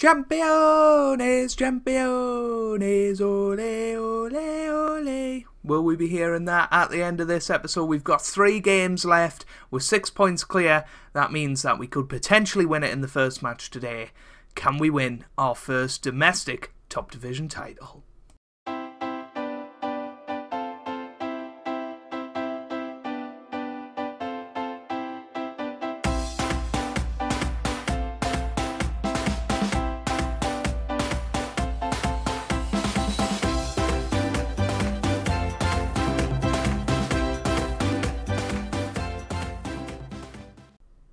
Champions, champions, ole, ole, ole. Will we be hearing that at the end of this episode? We've got 3 games left. We're 6 points clear. That means that we could potentially win it in the first match today. Can we win our first domestic top division title?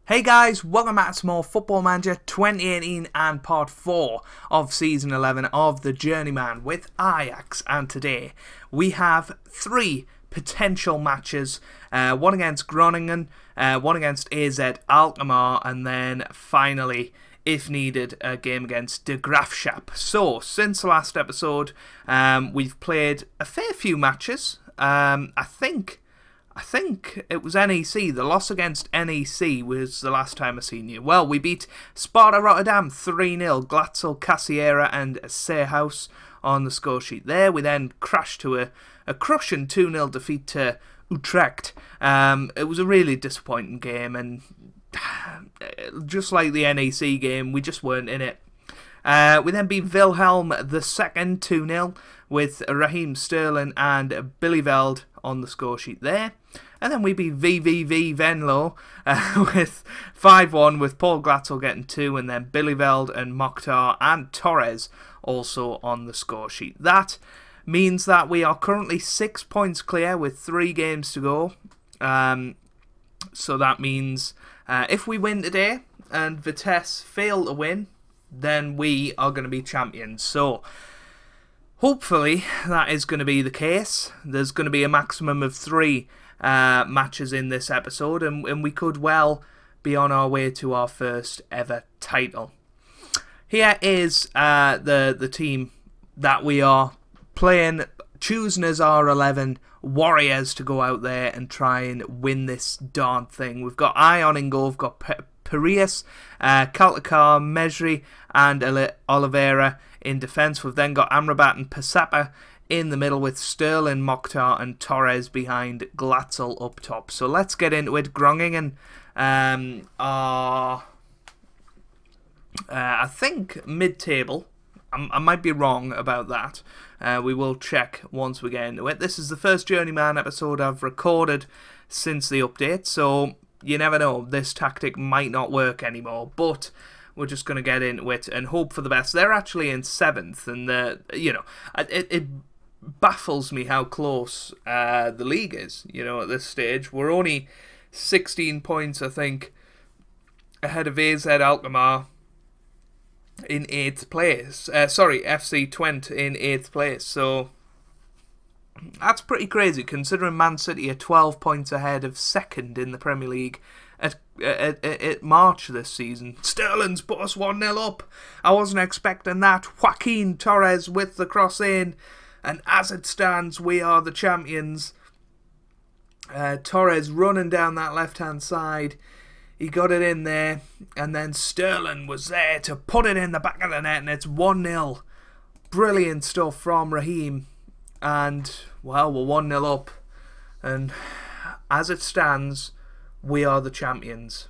Hey guys, welcome back to more Football Manager 2018 and part 4 of season 11 of the Journeyman with Ajax, and today we have 3 potential matches, one against Groningen, one against AZ Alkmaar, and then finally, if needed, a game against De Graafschap. So, since the last episode, we've played a fair few matches. I think it was NEC. The loss against NEC was the last time I seen you. Well, we beat Sparta Rotterdam 3-0, Glatzel, Cassiera and Seerhouse on the score sheet there. We then crashed to a crushing 2-0 defeat to Utrecht. It was a really disappointing game, and just like the NEC game, we just weren't in it. We then beat Wilhelm II 2-0 with Raheem Sterling and Billy Veld on the score sheet there. And then we beat VVV Venlo with 5-1 with Paul Glatzel getting 2, and then Billy Veld and Mokhtar and Torres also on the score sheet. That means that we are currently 6 points clear with 3 games to go. So that means if we win today and Vitesse fail to win, then we are going to be champions. So hopefully that is going to be the case. There's going to be a maximum of 3 matches in this episode, and we could well be on our way to our first ever title. Here is the team that we are playing, choosing as our 11 warriors to go out there and try and win this darn thing. We've got Ion in goal, we've got Piraeus, Kaltakar, Mesri and Oliveira in defence. We've then got Amrabat and Pasapa in the middle with Sterling, Mokhtar and Torres behind Glatzel up top. So let's get into it. Groningen are, I think, mid-table. I might be wrong about that. We will check once we get into it. This is the first Journeyman episode I've recorded since the update, so you never know. This tactic might not work anymore, but we're just going to get into it and hope for the best. They're actually in 7th, and it baffles me how close the league is, at this stage. We're only 16 points, I think, ahead of AZ Alkmaar in 8th place. FC Twente in 8th place. So that's pretty crazy, considering Man City are 12 points ahead of 2nd in the Premier League at March this season. Sterling's put us 1-0 up. I wasn't expecting that. Joaquin Torres with the cross in. And as it stands, we are the champions. Torres running down that left-hand side. He got it in there. And then Sterling was there to put it in the back of the net. And it's 1-0. Brilliant stuff from Raheem. And, well, we're 1-0 up. And as it stands, we are the champions.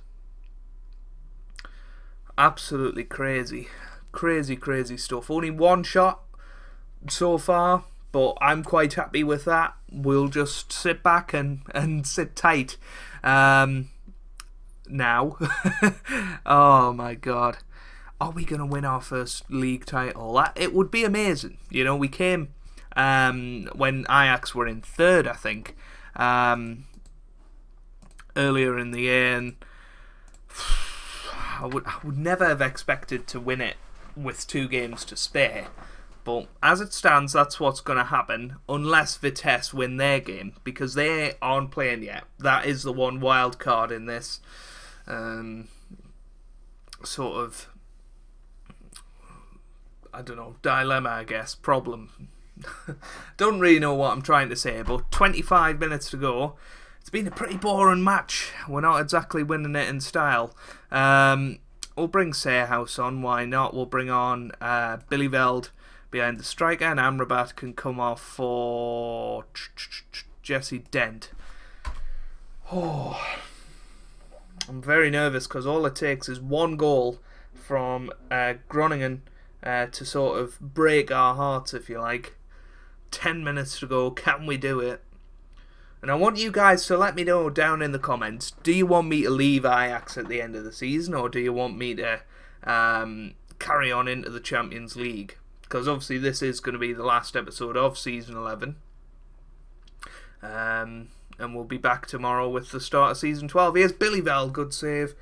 Absolutely crazy. Crazy, crazy stuff. Only 1 shot so far, but I'm quite happy with that. We'll just sit back and sit tight now. Oh my god, are we gonna win our first league title? It would be amazing. We came when Ajax were in 3rd, I think, earlier in the year, and I would never have expected to win it with 2 games to spare. But as it stands, that's what's going to happen, unless Vitesse win their game, because they aren't playing yet. That is the one wild card in this sort of, I don't know, dilemma, I guess, problem. Don't really know what I'm trying to say, but 25 minutes to go. It's been a pretty boring match. We're not exactly winning it in style. we'll bring Sayerhouse on. Why not? We'll bring on Billyveld behind the striker, and Amrabat can come off for Jesse Dent. Oh, I'm very nervous because all it takes is one goal from Groningen to sort of break our hearts, if you like. 10 minutes to go. Can we do it? And I want you guys to let me know down in the comments, do you want me to leave Ajax at the end of the season, or do you want me to carry on into the Champions League? Because obviously this is going to be the last episode of Season 11. And we'll be back tomorrow with the start of Season 12. Here's Billyveld, good save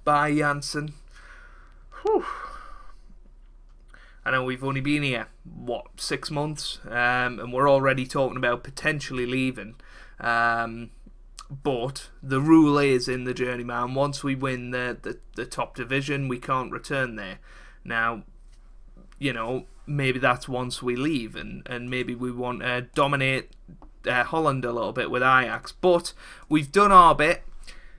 by Janssen. Whew. I know we've only been here, what, 6 months? And we're already talking about potentially leaving. But the rule is in the Journeyman, once we win the top division, we can't return there. Now, you know, maybe that's once we leave, and maybe we want to dominate Holland a little bit with Ajax. But we've done our bit.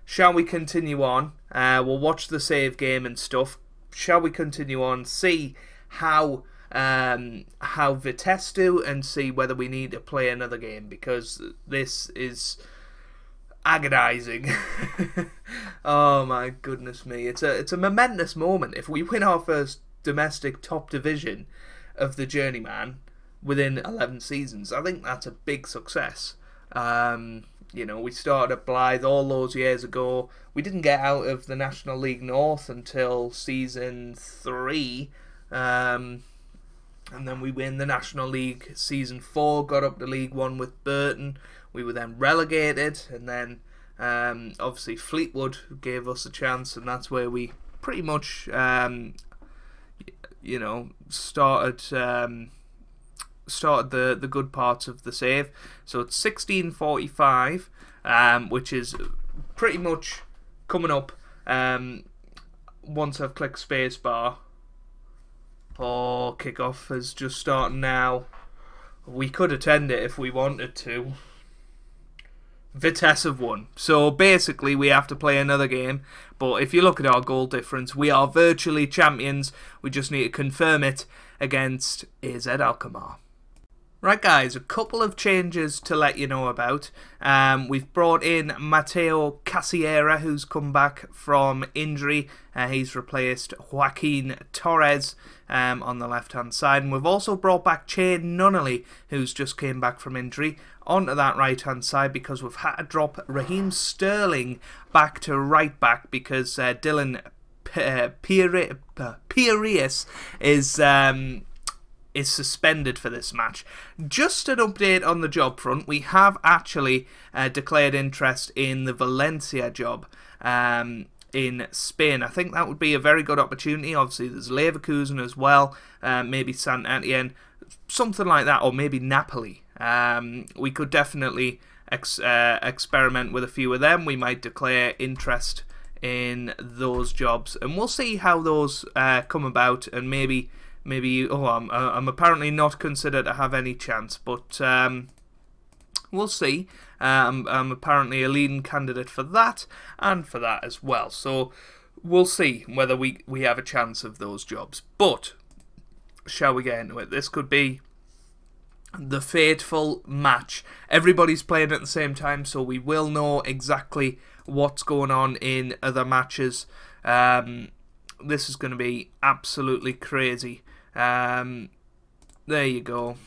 Shall we continue on? We'll watch the save game and stuff. Shall we continue on? See how Vitesse do, and see whether we need to play another game, because this is agonizing. Oh my goodness me, it's a momentous moment. If we win our first domestic top division of the Journeyman within 11 seasons, I think that's a big success. You know, we started at Blyth all those years ago. We didn't get out of the National League North until Season 3. And then we win the National League Season 4, got up to League 1 with Burton. We were then relegated, and then obviously Fleetwood gave us a chance, and that's where we pretty much, you know, started the good parts of the save. So it's 16:45, which is pretty much coming up once I've clicked spacebar. Oh, kickoff is just starting now. We could attend it if we wanted to. Vitesse have won. So basically we have to play another game. But if you look at our goal difference, we are virtually champions. We just need to confirm it against AZ Alkmaar. Right guys, a couple of changes to let you know about. We've brought in Mateo Casiera, who's come back from injury. He's replaced Joaquin Torres on the left hand side. And we've also brought back Shane Nunnally, who's just came back from injury, onto that right hand side, because we've had to drop Raheem Sterling back to right back because Dylan Piraeus is suspended for this match. Just an update on the job front, we have actually declared interest in the Valencia job in Spain. I think that would be a very good opportunity. Obviously there's Leverkusen as well, maybe Saint Etienne, something like that, or maybe Napoli. We could definitely experiment with a few of them. We might declare interest in those jobs, and we'll see how those come about, and maybe I'm apparently not considered to have any chance, but we'll see. I'm apparently a leading candidate for that and for that as well, so we'll see whether we have a chance of those jobs. But shall we get into it? This could be the fateful match. Everybody's playing at the same time, so we will know exactly what's going on in other matches. This is going to be absolutely crazy. There you go.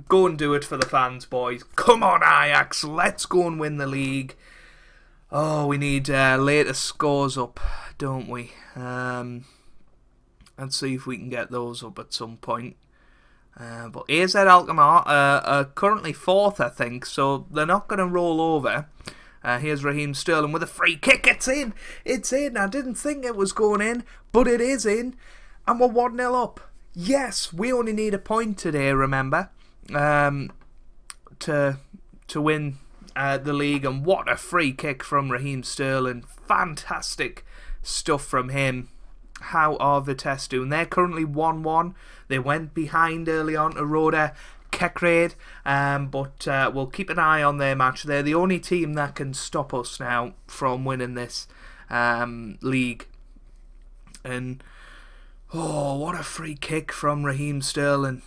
Go and do it for the fans, boys. Come on, Ajax. Let's go and win the league. Oh, we need later scores up, don't we? Let's see if we can get those up at some point. But AZ Alkmaar are currently 4th, I think, so they're not going to roll over. Here's Raheem Sterling with a free kick. It's in. It's in. I didn't think it was going in, but it is in. And we're 1-0 up. Yes, we only need a point today, remember, to win the league. And what a free kick from Raheem Sterling. Fantastic stuff from him. How are Vitesse doing? They're currently 1-1. They went behind early on to Roda Kerkrade, but we'll keep an eye on their match. They're the only team that can stop us now from winning this league And oh, what a free kick from Raheem Sterling.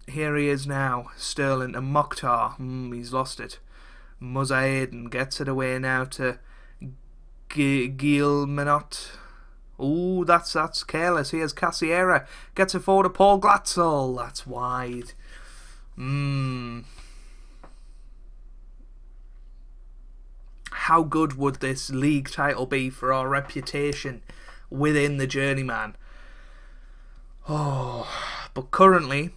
Here he is now, Sterling to Mokhtar. He's lost it. Muzaid gets it away now to Gilmanot. Oh, that's careless. Here's Cassiera. Gets it forward to Paul Glatzel. That's wide. How good would this league title be for our reputation within the Journeyman? Oh, but currently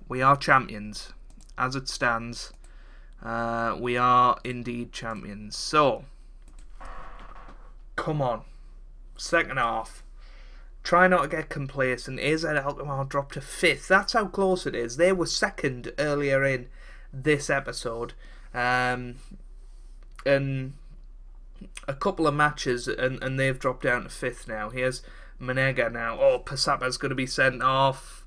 we are champions. As it stands, we are indeed champions. So, come on. Second half. Try not to get complacent. AZ Alkmaar dropped to 5th. That's how close it is. They were 2nd earlier in this episode. And a couple of matches and they've dropped down to 5th now. Here's Menega now. Oh, Pasapa's going to be sent off.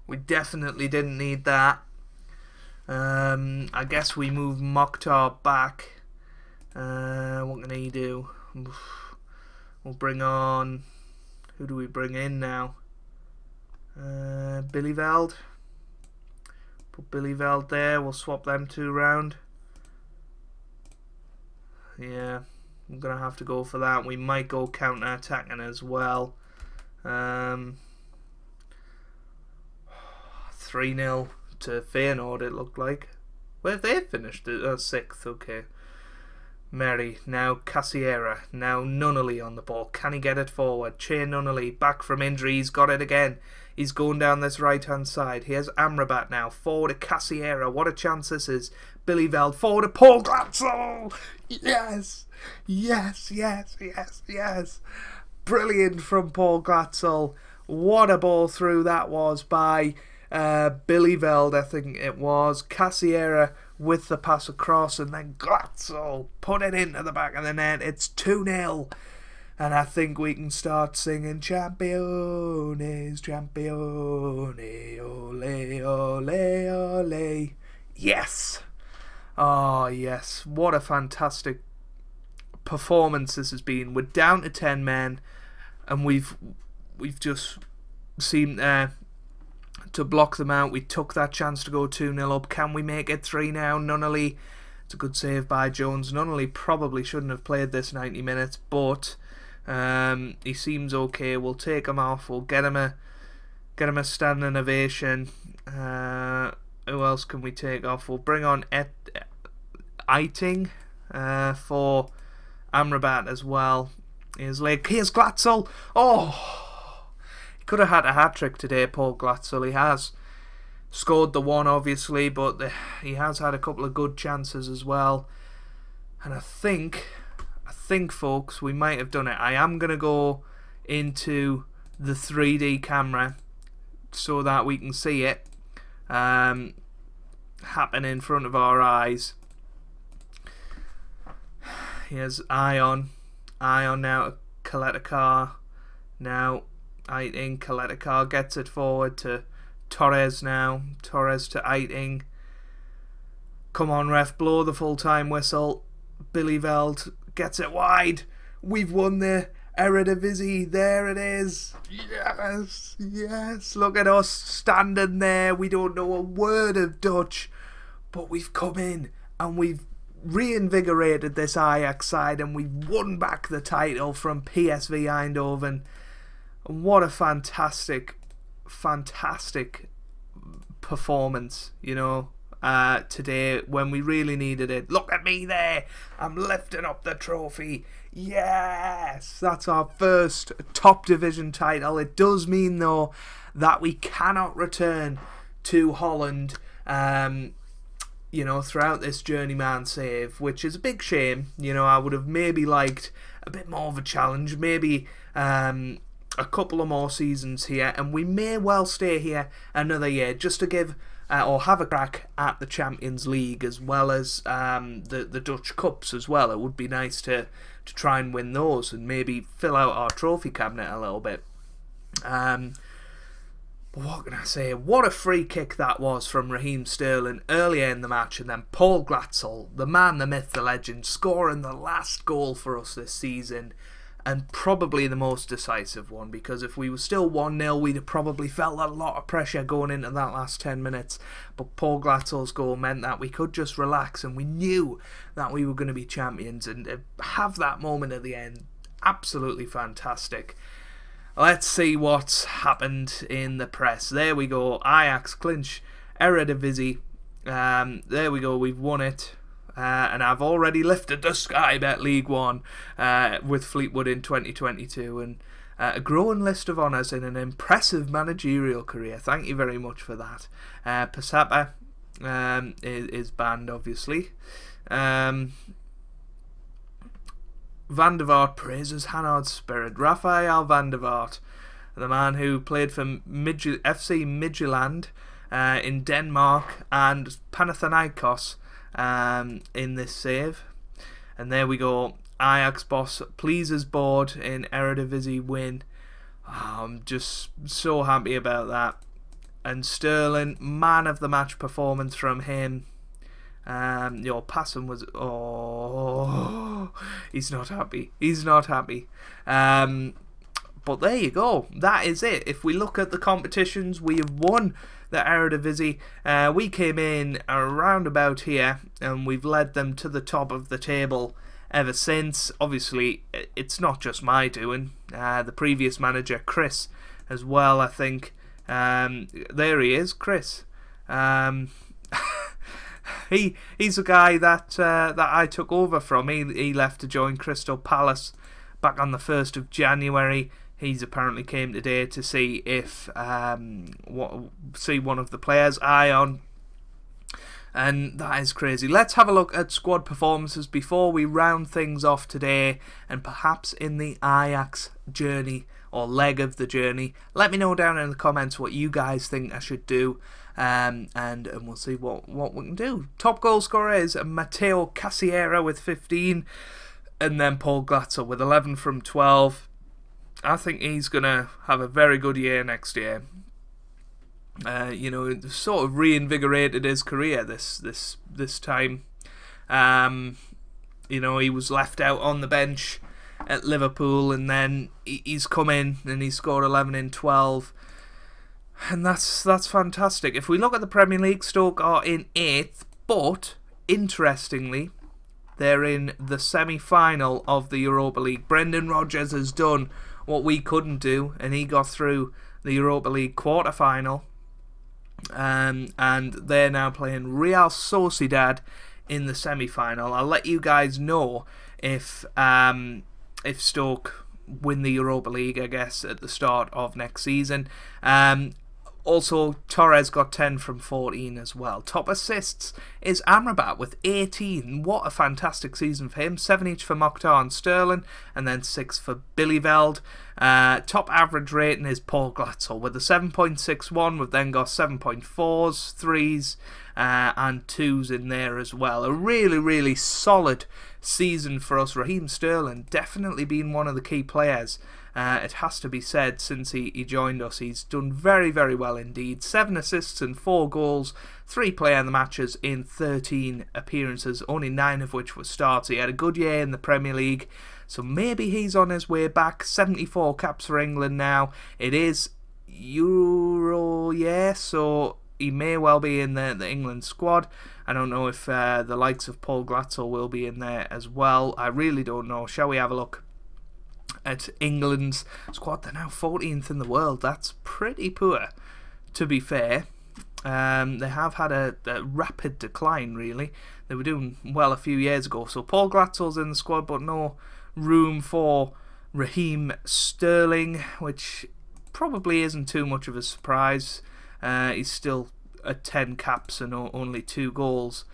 We definitely didn't need that. I guess we move Mokhtar back. What can he do? We'll bring on... Who do we bring in now? Billy Veld. Put Billy Veld there. We'll swap them two round. Yeah, I'm going to have to go for that. We might go counter-attacking as well. 3-0 to Feyenoord, it looked like. Where have they finished? 6th, okay. Merry, now Cassiera, now Nunnally on the ball. Can he get it forward? Che Nunnally, back from injury, he's got it again. He's going down this right-hand side. Here's Amrabat now, forward to Cassiera. What a chance this is. Billy Veld, forward to Paul Glatzel. Yes! Yes, yes, yes, yes. Brilliant from Paul Glatzel. What a ball through that was by Billy Veld, I think it was. Cassiera with the pass across, and then Glatzel put it into the back of the net. It's 2-0. And I think we can start singing Championes, Champione, ole, ole, ole. Yes! Oh, yes. What a fantastic performance this has been. We're down to 10 men, and we've just seemed to block them out. We took that chance to go 2-0 up. Can we make it 3 now? Nunnally. It's a good save by Jones. Nunnally probably shouldn't have played this 90 minutes, but he seems okay. We'll take him off. We'll get him a standing ovation. Who else can we take off? We'll bring on Eiting for Amrabat as well. Here's Glatzel. Oh, he could have had a hat-trick today, Paul Glatzel. He has scored the one, obviously, but he has had a couple of good chances as well. And I think, folks, we might have done it. I am going to go into the 3D camera so that we can see it happen in front of our eyes. Here's Ion now to Kaletakar. Now Eiting, Kaletakar gets it forward to Torres now. Torres to Eiting. Come on, ref, blow the full-time whistle. Billy Veld gets it wide. We've won the Eredivisie. There it is. Yes, yes. Look at us standing there. We don't know a word of Dutch, but we've come in and we've reinvigorated this Ajax side, and we've won back the title from PSV Eindhoven. And what a fantastic performance, you know, today when we really needed it. Look at me there. I'm lifting up the trophy. Yes, that's our first top division title. It does mean though that we cannot return to Holland you know, throughout this Journeyman save, which is a big shame. You know, I would have maybe liked a bit more of a challenge, maybe a couple of more seasons here, and we may well stay here another year just to give or have a crack at the Champions League as well as the Dutch Cups as well. It would be nice to try and win those and maybe fill out our trophy cabinet a little bit. But what can I say? What a free kick that was from Raheem Sterling earlier in the match, and then Paul Glatzel, the man, the myth, the legend, scoring the last goal for us this season. and probably the most decisive one, because if we were still 1-0, we'd have probably felt a lot of pressure going into that last 10 minutes. But Paul Glatzel's goal meant that we could just relax, and we knew that we were going to be champions, and have that moment at the end, absolutely fantastic. Let's see what's happened in the press. There we go, Ajax clinch Eredivisie. There we go, we've won it. And I've already lifted the Sky Bet League One with Fleetwood in 2022, and a growing list of honours in an impressive managerial career. Thank you very much for that. Pasapa is banned, obviously. Van der Vaart praises Hanaud's spirit. Rafael Van der Vaart, the man who played for FC Midtjylland in Denmark and Panathinaikos in this save. And there we go, Ajax boss pleases board in Eredivisie win. I'm just so happy about that. And Sterling, man of the match performance from him. Your passing was, oh, he's not happy. He's not happy. But there you go. That is it. If we look at the competitions, we have won the Eredivisie. We came in around about here, and we've led them to the top of the table ever since. Obviously, it's not just my doing. The previous manager, Chris, as well, I think. There he is, Chris. He's a guy that I took over from. He left to join Crystal Palace back on the 1st of January. He's apparently came today to see if see one of the players, Ion, and that is crazy. Let's have a look at squad performances before we round things off today, and perhaps in the Ajax journey or leg of the journey. Let me know down in the comments what you guys think I should do, and we'll see what we can do. Top goal scorer is Matteo Cassiera with 15, and then Paul Glatzel with 11 from 12. I think he's going to have a very good year next year. You know, sort of reinvigorated his career this time. You know, he was left out on the bench at Liverpool, and then he's come in and he scored 11 in 12. And that's fantastic. If we look at the Premier League, Stoke are in 8th, but interestingly, they're in the semi-final of the Europa League. Brendan Rodgers has done what we couldn't do, and he got through the Europa League quarter-final, and they're now playing Real Sociedad in the semi-final. I'll let you guys know if Stoke win the Europa League, I guess, at the start of next season. Also, Torres got 10 from 14 as well. Top assists is Amrabat with 18. What a fantastic season for him. 7 each for Mokhtar and Sterling, and then 6 for Billyveld. Top average rating is Paul Glatzel with a 7.61. We've then got 7.4s, 3s, and 2s in there as well. A really, really solid season for us. Raheem Sterling definitely been one of the key players. It has to be said, since he joined us. He's done very, very well indeed. 7 assists and 4 goals, 3 player in the matches in 13 appearances, only 9 of which were starts. He had a good year in the Premier League, so maybe he's on his way back. 74 caps for England now. It is Euro, yeah, so he may well be in the England squad. I don't know if the likes of Paul Glatzel will be in there as well. I really don't know. Shall we have a look at England's squad? They're now 14th in the world. That's pretty poor, to be fair. They have had a rapid decline, really. They were doing well a few years ago. So Paul Glatzel's in the squad, but no room for Raheem Sterling, which probably isn't too much of a surprise. He's still at 10 caps and only 2 goals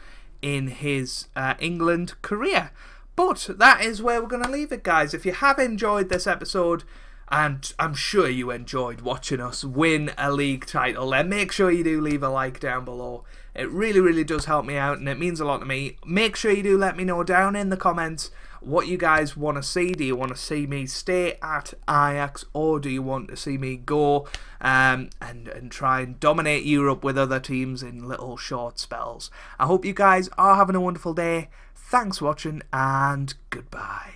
in his England career. But that is where we're going to leave it, guys. If you have enjoyed this episode, and I'm sure you enjoyed watching us win a league title, then make sure you do leave a like down below. It really, really does help me out, and it means a lot to me. Make sure you do let me know down in the comments what you guys want to see. Do you want to see me stay at Ajax, or do you want to see me go and try and dominate Europe with other teams in little short spells? I hope you guys are having a wonderful day. Thanks for watching, and goodbye.